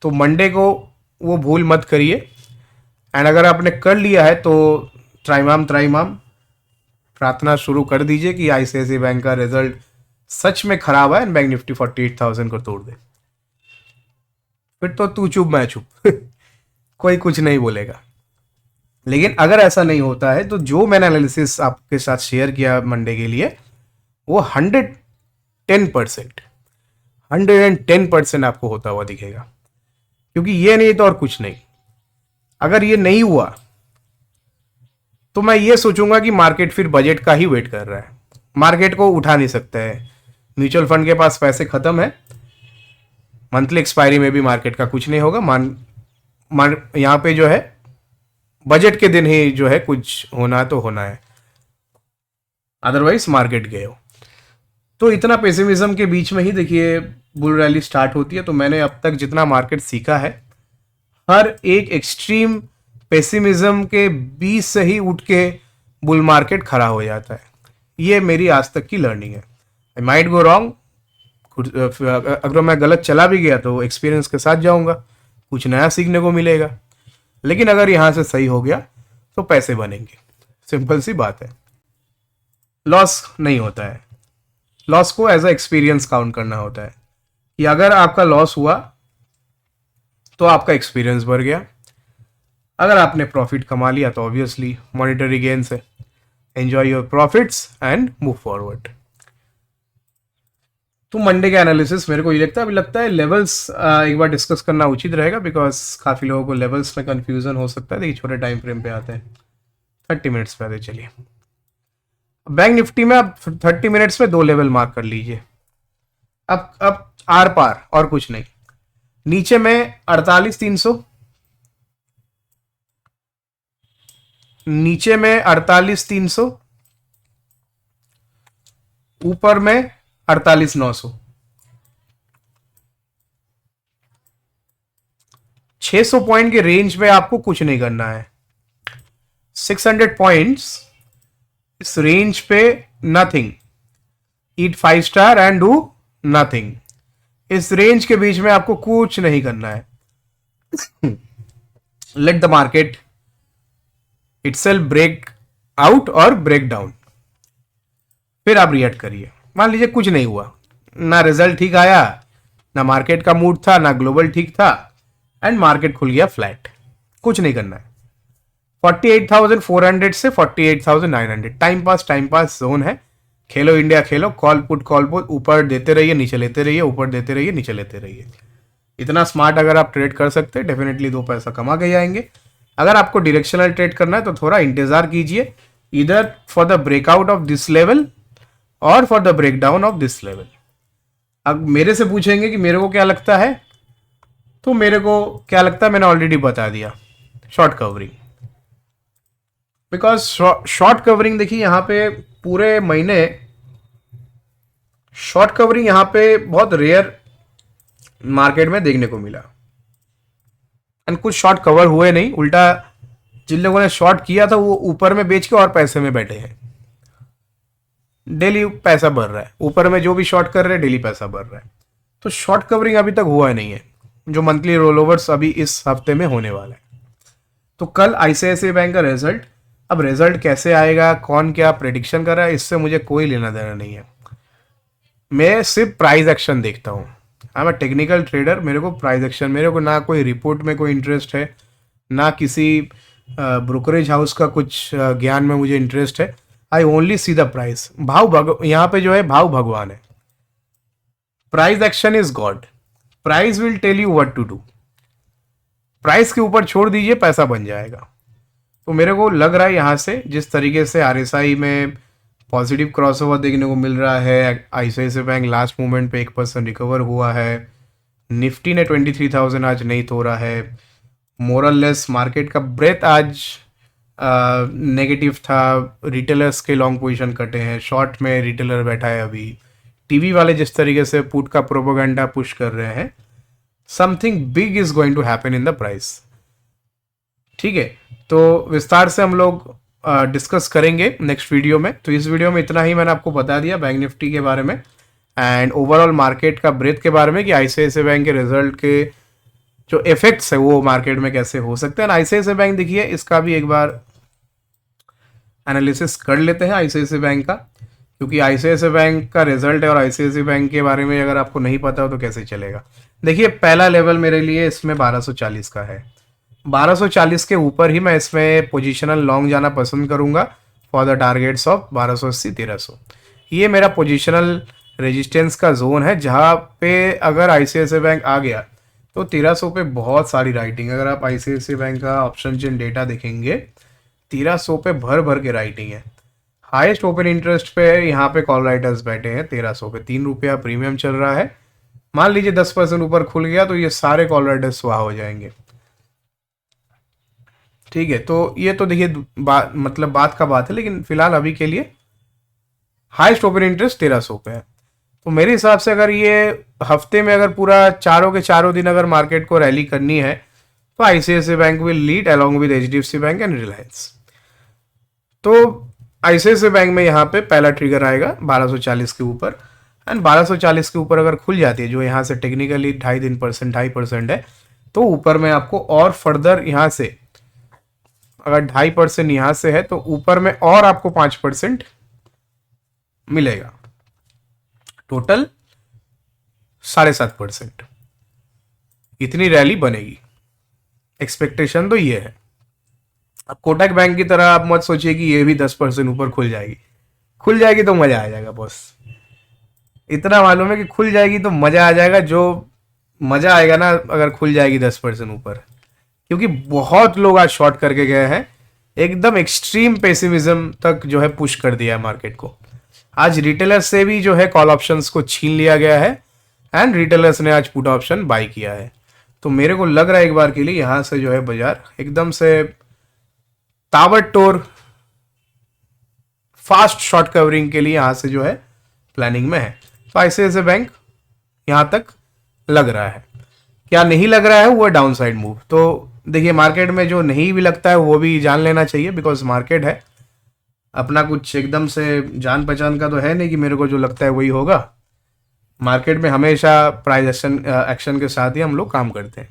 तो मंडे को वो भूल मत करिए। एंड अगर आपने कर लिया है तो त्राइमाम प्रार्थना शुरू कर दीजिए कि ICICI बैंक का रिजल्ट सच में खराब है एंड बैंक निफ्टी 48,000 को तोड़ दे। फिर तो तू चुप मैं चुप कोई कुछ नहीं बोलेगा। लेकिन अगर ऐसा नहीं होता है तो जो मैंने एनालिसिस आपके साथ शेयर किया मंडे के लिए वो 110% आपको होता हुआ दिखेगा, क्योंकि ये नहीं तो और कुछ नहीं। अगर ये नहीं हुआ तो मैं ये सोचूंगा कि मार्केट फिर बजट का ही वेट कर रहा है, मार्केट को उठा नहीं सकता है। म्यूचुअल फंड के पास पैसे खत्म है, मंथली एक्सपायरी में भी मार्केट का कुछ नहीं होगा। यहाँ पे जो है बजट के दिन ही जो है कुछ होना तो होना है, अदरवाइज मार्केट गए हो। तो इतना पेसिमिज्म के बीच में ही देखिए बुल रैली स्टार्ट होती है। तो मैंने अब तक जितना मार्केट सीखा है, हर एक एक्सट्रीम पेसिमिज्म के बीच से ही उठ के बुल मार्केट खड़ा हो जाता है। ये मेरी आज तक की लर्निंग है। आई माइट गो रॉन्ग, अगर मैं गलत चला भी गया तो एक्सपीरियंस के साथ जाऊंगा, कुछ नया सीखने को मिलेगा। लेकिन अगर यहाँ से सही हो गया तो पैसे बनेंगे, सिंपल सी बात है। लॉस नहीं होता है, लॉस को एज अ एक्सपीरियंस काउंट करना होता है कि अगर आपका लॉस हुआ तो आपका एक्सपीरियंस बढ़ गया, अगर आपने प्रॉफिट कमा लिया तो ऑब्वियसली मॉनेटरी गेन से enjoy your profits and move forward. तो मंडे का एनालिसिस मेरे को ये लगता है लेवल्स एक बार डिस्कस करना उचित रहेगा, बिकॉज काफ़ी लोगों को लेवल्स में कंफ्यूजन हो सकता है। देखिए छोटे टाइम फ्रेम पे आते हैं, 30 मिनट्स पे आते हैं। चलिए बैंक निफ्टी में आप 30 मिनट्स में 2 लेवल मार्क कर लीजिए। अब आर पार और कुछ नहीं। नीचे में 48,300, नीचे में 48,300, ऊपर में 48,900। 600 पॉइंट के रेंज में आपको कुछ नहीं करना है। 600 पॉइंट्स इस रेंज पे nothing, eat 5 star and do nothing. इस रेंज के बीच में आपको कुछ नहीं करना है। Let the market itself break out और ब्रेक डाउन, फिर आप रिएक्ट करिए। मान लीजिए कुछ नहीं हुआ, ना रिजल्ट ठीक आया, ना मार्केट का मूड था, ना ग्लोबल ठीक था, एंड मार्केट खुल गया फ्लैट, कुछ नहीं करना है। 48,400 से 48,900 टाइम पास जोन है। खेलो इंडिया खेलो, कॉल पुट ऊपर देते रहिए, नीचे लेते रहिए, ऊपर देते रहिए, नीचे लेते रहिए। इतना स्मार्ट अगर आप ट्रेड कर सकते हैं डेफिनेटली 2 पैसा कमा के जाएंगे। अगर आपको डायरेक्शनल ट्रेड करना है तो थोड़ा इंतजार कीजिए, इधर for the breakout of this level और for the breakdown of this level. अब मेरे से पूछेंगे कि मेरे को क्या लगता है, तो मेरे को क्या लगता है मैंने ऑलरेडी बता दिया, short covering. Because short covering देखिए यहाँ पे पूरे महीने शॉर्ट कवरिंग यहाँ पे बहुत रेयर मार्केट में देखने को मिला, एंड कुछ शॉर्ट कवर हुए नहीं, उल्टा जिन लोगों ने शॉर्ट किया था वो ऊपर में बेच के और पैसे में बैठे हैं। डेली पैसा बढ़ रहा है, ऊपर में जो भी शॉर्ट कर रहे हैं डेली पैसा बढ़ रहा है। तो शॉर्ट कवरिंग अभी तक हुआ नहीं है, जो मंथली रोल ओवर्स अभी इस हफ्ते में होने वाला है। तो कल आईसीआईसीआई बैंक का रिजल्ट, अब रिजल्ट कैसे आएगा, कौन क्या प्रेडिक्शन कर रहा है, इससे मुझे कोई लेना देना नहीं है। मैं सिर्फ प्राइस एक्शन देखता हूँ। I am a technical trader, मेरे को प्राइस एक्शन, मेरे को ना कोई रिपोर्ट में कोई इंटरेस्ट है, ना किसी ब्रोकरेज हाउस का कुछ ज्ञान में मुझे इंटरेस्ट है। I only see the price. यहाँ पे जो है भाव भगवान है। Price action is God. Price will tell you what to do. Price के ऊपर छोड़ दीजिए, पैसा बन जाएगा। तो मेरे को लग रहा है यहाँ से जिस तरीके से आरएसआई में पॉजिटिव क्रॉसओवर देखने को मिल रहा है, आईसीआईसीआई बैंक लास्ट मूवमेंट पे 1% रिकवर हुआ है, निफ्टी ने 23,000 आज नहीं तोड़ा है, मोरलेस मार्केट का ब्रेथ आज नेगेटिव था, रिटेलर्स के लॉन्ग पोजीशन कटे हैं, शॉर्ट में रिटेलर बैठा है अभी, टीवी वाले जिस तरीके से पुट का प्रोपोगंडा पुश कर रहे हैं, something big is going to happen in the price. ठीक है, तो विस्तार से हम लोग डिस्कस करेंगे नेक्स्ट वीडियो में। तो इस वीडियो में इतना ही मैंने आपको बता दिया बैंक निफ्टी के बारे में एंड ओवरऑल मार्केट का ब्रेथ के बारे में कि आईसीआईसीआई बैंक के रिजल्ट के जो इफेक्ट्स है वो मार्केट में कैसे हो सकते हैं। आईसीआईसीआई बैंक देखिए, इसका भी एक बार एनालिसिस कर लेते हैं आईसीआईसीआई बैंक का, क्योंकि आईसीआईसीआई बैंक का रिजल्ट है और आईसीआईसीआई बैंक के बारे में अगर आपको नहीं पता हो तो कैसे चलेगा। देखिए पहला लेवल मेरे लिए इसमें 1240 का है। 1240 के ऊपर ही मैं इसमें पोजिशनल लॉन्ग जाना पसंद करूंगा फॉर द टारगेट्स ऑफ 1280 1300। ये मेरा पोजिशनल रेजिस्टेंस का जोन है, जहाँ पे अगर आईसीआईसीआई बैंक आ गया तो 1300 पे बहुत सारी राइटिंग। अगर आप आईसीआईसीआई बैंक का ऑप्शन चेन डेटा देखेंगे 1300 पे भर भर के राइटिंग है। हाईएस्ट ओपन इंटरेस्ट पे यहाँ पे कॉल राइटर्स बैठे हैं 1300 पे, 3 रुपया प्रीमियम चल रहा है। मान लीजिए 10% ऊपर खुल गया तो ये सारे कॉल राइटर्स स्वाहा हो जाएंगे। ठीक है, तो ये तो देखिए बात का बात है, लेकिन फिलहाल अभी के लिए हाईएस्ट ओपन इंटरेस्ट 1300 पे है। तो मेरे हिसाब से अगर ये हफ्ते में अगर पूरा चारों के चारों दिन अगर मार्केट को रैली करनी है तो ICICI bank will lead along with HDFC bank and Reliance. तो आईसीआईसीआई बैंक में यहाँ पे पहला ट्रिगर आएगा 1240 के ऊपर, एंड 1240 के ऊपर अगर खुल जाती है, जो यहाँ से टेक्निकली 2.5% है, तो ऊपर में आपको और फर्दर यहाँ से अगर 2.5% यहाँ से है तो ऊपर में और आपको 5% मिलेगा, टोटल 7.5%। इतनी रैली बनेगी, एक्सपेक्टेशन तो ये है। अब कोटक बैंक की तरह आप मत सोचिए कि ये भी 10% ऊपर खुल जाएगी तो मजा आ जाएगा बॉस। इतना मालूम है कि खुल जाएगी तो मजा आ जाएगा, जो मजा आएगा ना अगर खुल जाएगी 10% ऊपर, क्योंकि बहुत लोग आज शॉर्ट करके गए हैं, एकदम एक्सट्रीम पेसिमिज्म तक जो है पुश कर दिया है मार्केट को। आज रिटेलर्स से भी जो है कॉल ऑप्शंस को छीन लिया गया है एंड रिटेलर्स ने आज पुट ऑप्शन बाय किया है। तो मेरे को लग रहा है एक बार के लिए यहां से जो है बाजार एकदम से ताबड़तोड़ फास्ट शॉर्ट कवरिंग के लिए यहां से जो है प्लानिंग में है। तो आईसीआईसीआई बैंक यहां तक लग रहा है। क्या नहीं लग रहा है वो डाउन साइड मूव। तो देखिए मार्केट में जो नहीं भी लगता है वो भी जान लेना चाहिए, बिकॉज मार्केट है अपना, कुछ एकदम से जान पहचान का तो है नहीं कि मेरे को जो लगता है वही होगा। मार्केट में हमेशा प्राइस एक्शन के साथ ही हम लोग काम करते हैं।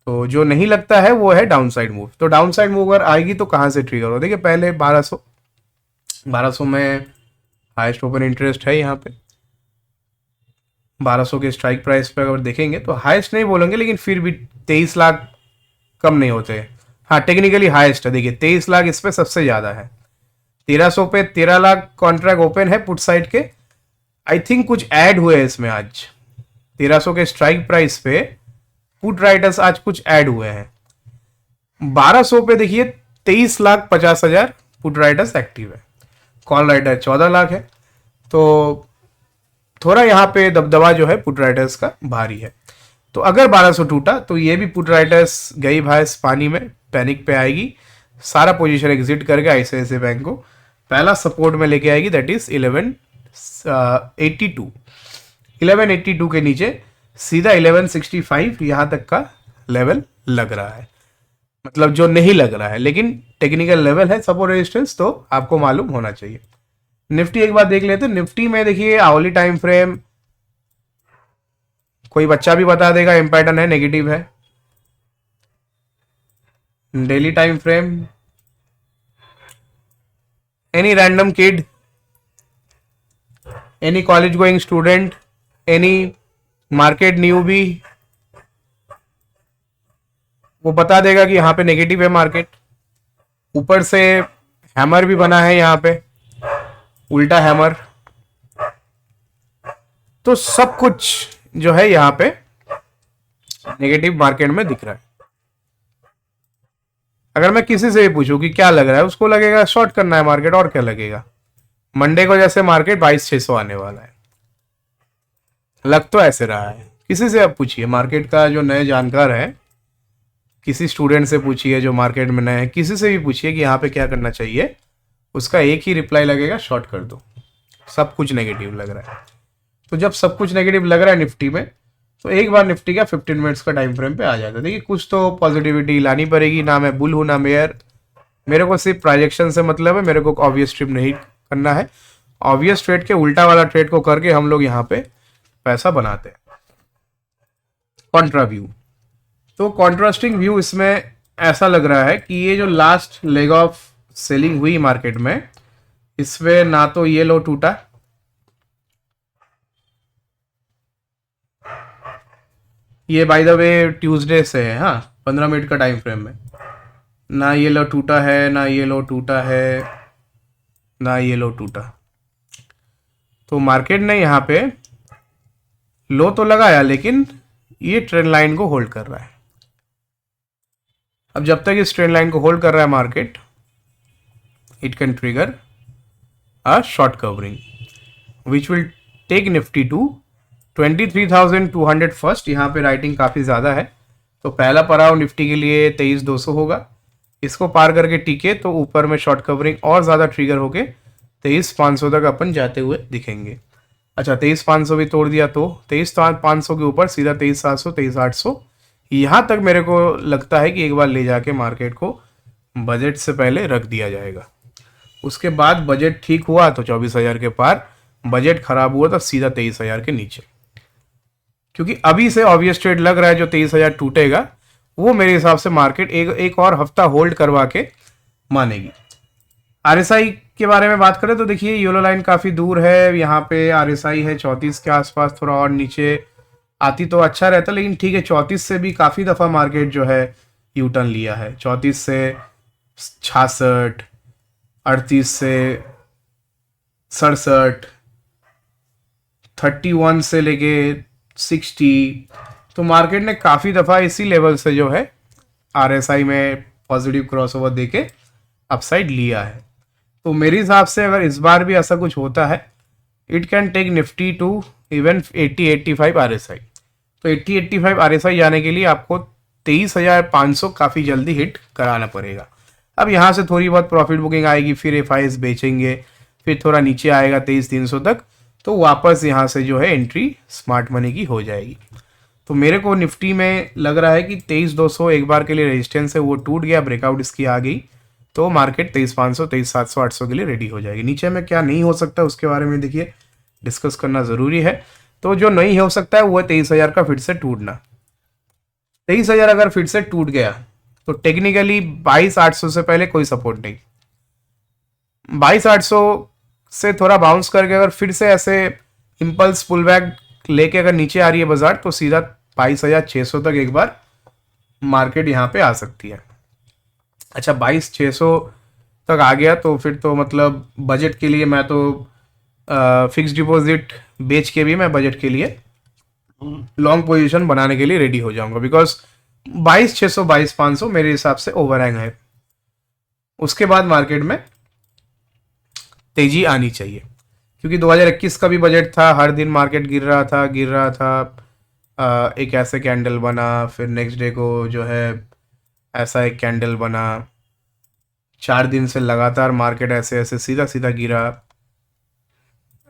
तो जो नहीं लगता है वो है डाउन साइड मूव। तो डाउन साइड मूव अगर आएगी तो कहाँ से ट्रिगर हो, देखिए पहले 1200 में हाईएस्ट ओपन इंटरेस्ट है। यहाँ पे 1200 के स्ट्राइक प्राइस पे अगर देखेंगे तो हाईएस्ट नहीं बोलेंगे, लेकिन फिर भी 23 लाख कम नहीं होते। हाँ टेक्निकली हाईएस्ट है, देखिए 23 लाख इस पे सबसे ज्यादा है। 1300 पे 13 लाख कॉन्ट्रैक्ट ओपन है पुट साइड के। आई थिंक कुछ ऐड हुए हैं इसमें आज 1300 के स्ट्राइक प्राइस पे पुट राइटर्स आज कुछ ऐड हुए हैं। 1200 पे देखिए 23,50,000 पुट राइटर्स एक्टिव है, कॉल राइटर 14 लाख है। तो थोड़ा यहाँ पे दबदबा जो है पुट राइटर्स का भारी है। तो अगर 1200 टूटा तो ये भी पुट राइटर्स गई भैंस पानी में, पैनिक पे आएगी, सारा पोजीशन एग्जिट करके आईसीआईसीआई बैंक को पहला सपोर्ट में लेके आएगी, दैट इज 1182। 1182 के नीचे सीधा 1165 यहाँ तक का लेवल लग रहा है, मतलब जो नहीं लग रहा है लेकिन टेक्निकल लेवल है सपोर्ट रेजिस्टेंस, तो आपको मालूम होना चाहिए। निफ्टी एक बार देख लेते हैं। निफ्टी में देखिए आवली टाइम फ्रेम, कोई बच्चा भी बता देगा एम पैटर्न है, नेगेटिव है। Daily time frame, any random kid, any college going student, any market newbie, वो बता देगा कि यहाँ पे नेगेटिव है मार्केट। ऊपर से हैमर भी बना है यहाँ पे, उल्टा हैमर, तो सब कुछ जो है यहाँ पे नेगेटिव मार्केट में दिख रहा है। अगर मैं किसी से भी पूछूं कि क्या लग रहा है, उसको लगेगा शॉर्ट करना है मार्केट, और क्या लगेगा। मंडे को जैसे मार्केट 22,600 आने वाला है, लग तो ऐसे रहा है। किसी से आप पूछिए मार्केट का जो नए जानकार है, किसी स्टूडेंट से पूछिए जो मार्केट में नए हैं, किसी से भी पूछिए कि यहाँ पे क्या करना चाहिए, उसका एक ही रिप्लाई लगेगा, शॉर्ट कर दो। सब कुछ नेगेटिव लग रहा है। तो जब सब कुछ नेगेटिव लग रहा है निफ्टी में, तो एक बार निफ्टी का 15 मिनट्स का टाइम फ्रेम पे आ जाता है। देखिए कुछ तो पॉजिटिविटी लानी पड़ेगी। ना मैं बुल हूँ ना मेयर, मेरे को सिर्फ प्रोजेक्शन से मतलब है, मेरे को ऑब्वियस ट्रेड नहीं करना है। ऑब्वियस ट्रेड के उल्टा वाला ट्रेड को करके हम लोग यहाँ पे पैसा बनाते हैं। कॉन्ट्रा व्यू, तो कॉन्ट्रास्टिंग व्यू इसमें ऐसा लग रहा है कि ये जो लास्ट लेग ऑफ सेलिंग हुई मार्केट में, इसमें ना तो ये लो टूटा, ये बाय द वे ट्यूसडे से है, हाँ 15 मिनट का टाइम फ्रेम में, ना ये लो टूटा है, ना ये लो टूटा है, ना ये लो टूटा। तो मार्केट ने यहाँ पे लो तो लगाया लेकिन ये ट्रेंड लाइन को होल्ड कर रहा है। अब जब तक इस ट्रेंड लाइन को होल्ड कर रहा है market, it can trigger a short covering which will take Nifty to 23,200 first. यहाँ पे राइटिंग काफ़ी ज़्यादा है, तो पहला पड़ाव निफ्टी के लिए 23,200 होगा। इसको पार करके टिके तो ऊपर में शॉर्ट कवरिंग और ज़्यादा ट्रिगर होके 23,500 तक अपन जाते हुए दिखेंगे। अच्छा 23,500 भी तोड़ दिया तो 23,500 के ऊपर सीधा 23,700, 23,800, यहाँ तक मेरे को लगता है कि एक बार ले जाके मार्केट को बजट से पहले रख दिया जाएगा। उसके बाद बजट ठीक हुआ तो 24,000 के पार, बजट खराब हुआ तो सीधा 23,000 के नीचे। क्योंकि अभी से ऑब्वियस ट्रेड लग रहा है जो 23,000 टूटेगा, वो मेरे हिसाब से मार्केट एक और हफ्ता होल्ड करवा के मानेगी। आरएसआई के बारे में बात करें तो देखिए येलो लाइन काफ़ी दूर है, यहाँ पे आरएसआई है 34 के आसपास, थोड़ा और नीचे आती तो अच्छा रहता, लेकिन ठीक है 34 से भी काफ़ी दफ़ा मार्केट जो है यू टर्न लिया है। 34 से 66, 38 से 67, 31 से लेके 60, तो मार्केट ने काफ़ी दफ़ा इसी लेवल से जो है आरएसआई में पॉजिटिव क्रॉसओवर देके अपसाइड लिया है। तो मेरे हिसाब से अगर इस बार भी ऐसा कुछ होता है, it can take Nifty to even 80-85 RSI. तो 80-85 आरएसआई जाने के लिए आपको 23,500 काफ़ी जल्दी हिट कराना पड़ेगा। अब यहाँ से थोड़ी बहुत प्रॉफिट बुकिंग आएगी, फिर एफआईएस बेचेंगे, फिर थोड़ा नीचे आएगा 23,300 तक, तो वापस यहाँ से जो है एंट्री स्मार्ट मनी की हो जाएगी। तो मेरे को निफ्टी में लग रहा है कि 23,200 एक बार के लिए रेजिस्टेंस है, वो टूट गया, ब्रेकआउट इसकी आ गई, तो मार्केट 23,500, 23,700, 800 के लिए रेडी हो जाएगी। नीचे में क्या नहीं हो सकता उसके बारे में देखिए डिस्कस करना ज़रूरी है। तो जो नहीं हो सकता है वो है 23,000 का फिर से टूटना। 23,000 अगर फिर से टूट गया तो टेक्निकली 22,800 से पहले कोई सपोर्ट नहीं। 22,800 से थोड़ा बाउंस करके अगर फिर से ऐसे इम्पल्स पुल बैक लेके अगर नीचे आ रही है बाजार, तो सीधा 22,600 तक एक बार मार्केट यहाँ पे आ सकती है। अच्छा 22,600 तक आ गया तो फिर तो मतलब बजट के लिए मैं तो फिक्स डिपॉजिट बेच के भी मैं बजट के लिए लॉन्ग पोजीशन बनाने के लिए रेडी हो जाऊंगा, बिकॉज 22,600 22,500 मेरे हिसाब से ओवरहैंग है। उसके बाद मार्केट में तेजी आनी चाहिए, क्योंकि 2021 का भी बजट था, हर दिन मार्केट गिर रहा था गिर रहा था। एक ऐसे कैंडल बना, फिर नेक्स्ट डे को जो है ऐसा एक कैंडल बना, 4 दिन से लगातार मार्केट ऐसे ऐसे सीधा सीधा गिरा,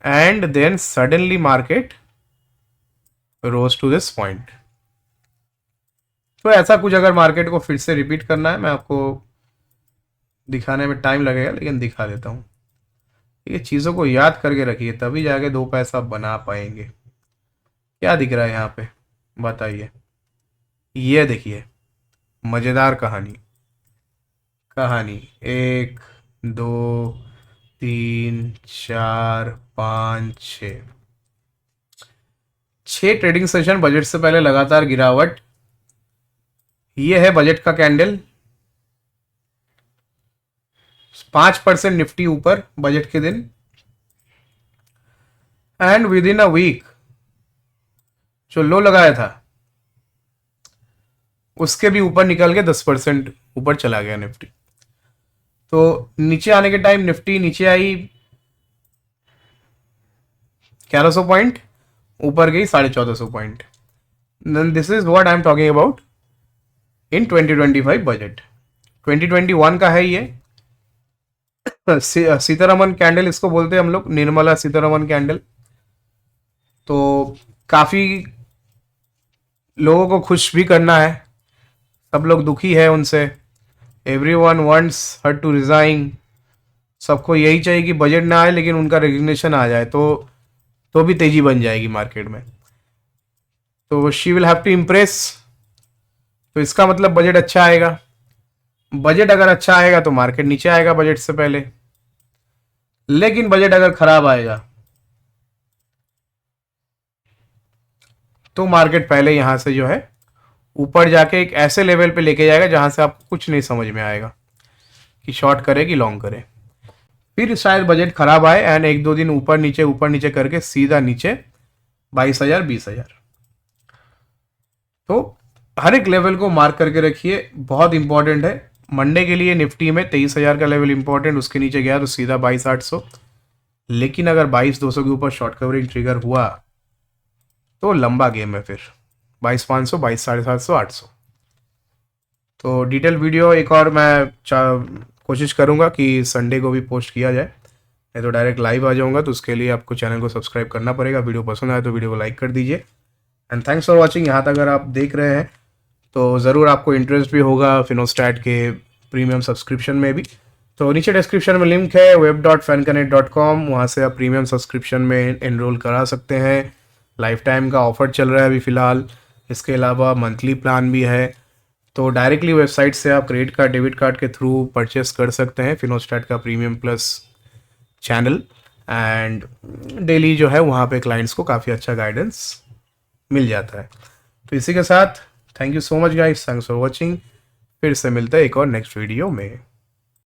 and then suddenly market rose to this point. तो ऐसा कुछ अगर मार्केट को फिर से रिपीट करना है, मैं आपको दिखाने में टाइम लगेगा लेकिन दिखा देता हूँ। ये चीज़ों को याद करके रखिए, तभी जाके 2 पैसा बना पाएंगे। क्या दिख रहा है यहाँ पे बताइए? ये देखिए मज़ेदार कहानी। कहानी 1 2 3 4 5 6 ट्रेडिंग सेशन बजट से पहले लगातार गिरावट। ये है बजट का कैंडल, 5% निफ्टी ऊपर बजट के दिन, and within a week जो लो लगाया था उसके भी ऊपर निकल के 10% ऊपर चला गया निफ्टी। तो नीचे आने के टाइम निफ्टी नीचे आई 1100 पॉइंट, ऊपर गई 1450 point. This is what I am talking about in 2025 budget. 2021 का है ये। सीतारमन कैंडल इसको बोलते हैं हम लोग, निर्मला सीतारमन कैंडल। तो काफी लोगों को खुश भी करना है, सब लोग दुखी है उनसे। Everyone wants her to resign. सबको यही चाहिए कि बजट ना आए लेकिन उनका रेजिग्नेशन आ जाए, तो भी तेजी बन जाएगी मार्केट में। तो she will have to impress. तो इसका मतलब बजट अच्छा आएगा। बजट अगर अच्छा आएगा तो मार्केट नीचे आएगा बजट से पहले, लेकिन बजट अगर खराब आएगा तो मार्केट पहले यहां से जो है ऊपर जाके एक ऐसे लेवल पे लेके जाएगा जहां से आपको कुछ नहीं समझ में आएगा कि शॉर्ट करे कि लॉन्ग करे। फिर शायद बजट खराब आए एंड 1-2 दिन ऊपर नीचे करके सीधा नीचे 22,000 20,000। तो हर एक लेवल को मार्क करके रखिए, बहुत इंपॉर्टेंट है। मंडे के लिए निफ्टी में 23,000 का लेवल इंपॉर्टेंट, उसके नीचे गया तो सीधा 22,800। लेकिन अगर 22,200 के ऊपर शॉर्ट कवरिंग ट्रिगर हुआ तो लंबा गेम है फिर 22,500 22,750 800। तो डिटेल वीडियो एक और मैं कोशिश करूंगा कि संडे को भी पोस्ट किया जाए, नहीं तो डायरेक्ट लाइव आ जाऊंगा। तो उसके लिए आपको चैनल को सब्सक्राइब करना पड़ेगा। वीडियो पसंद आए तो वीडियो को लाइक कर दीजिए, एंड थैंक्स फॉर वॉचिंग। यहाँ तक अगर आप देख रहे हैं तो ज़रूर आपको इंटरेस्ट भी होगा फिनोस्टैट के प्रीमियम सब्सक्रिप्शन में भी। तो नीचे डिस्क्रिप्शन में लिंक है web.fanconnect.com, वहाँ से आप प्रीमियम सब्सक्रिप्शन में एनरोल करा सकते हैं। लाइफ टाइम का ऑफर चल रहा है अभी फ़िलहाल। इसके अलावा मंथली प्लान भी है। तो डायरेक्टली वेबसाइट से आप क्रेडिट कार्ड डेबिट कार्ड के थ्रू परचेस कर सकते हैं फिनोस्टैट का premium plus channel, and daily जो है वहाँ पे क्लाइंट्स को काफ़ी अच्छा गाइडेंस मिल जाता है। तो इसी के साथ thank you so much guys, thanks for watching. फिर से मिलते हैं एक और नेक्स्ट वीडियो में।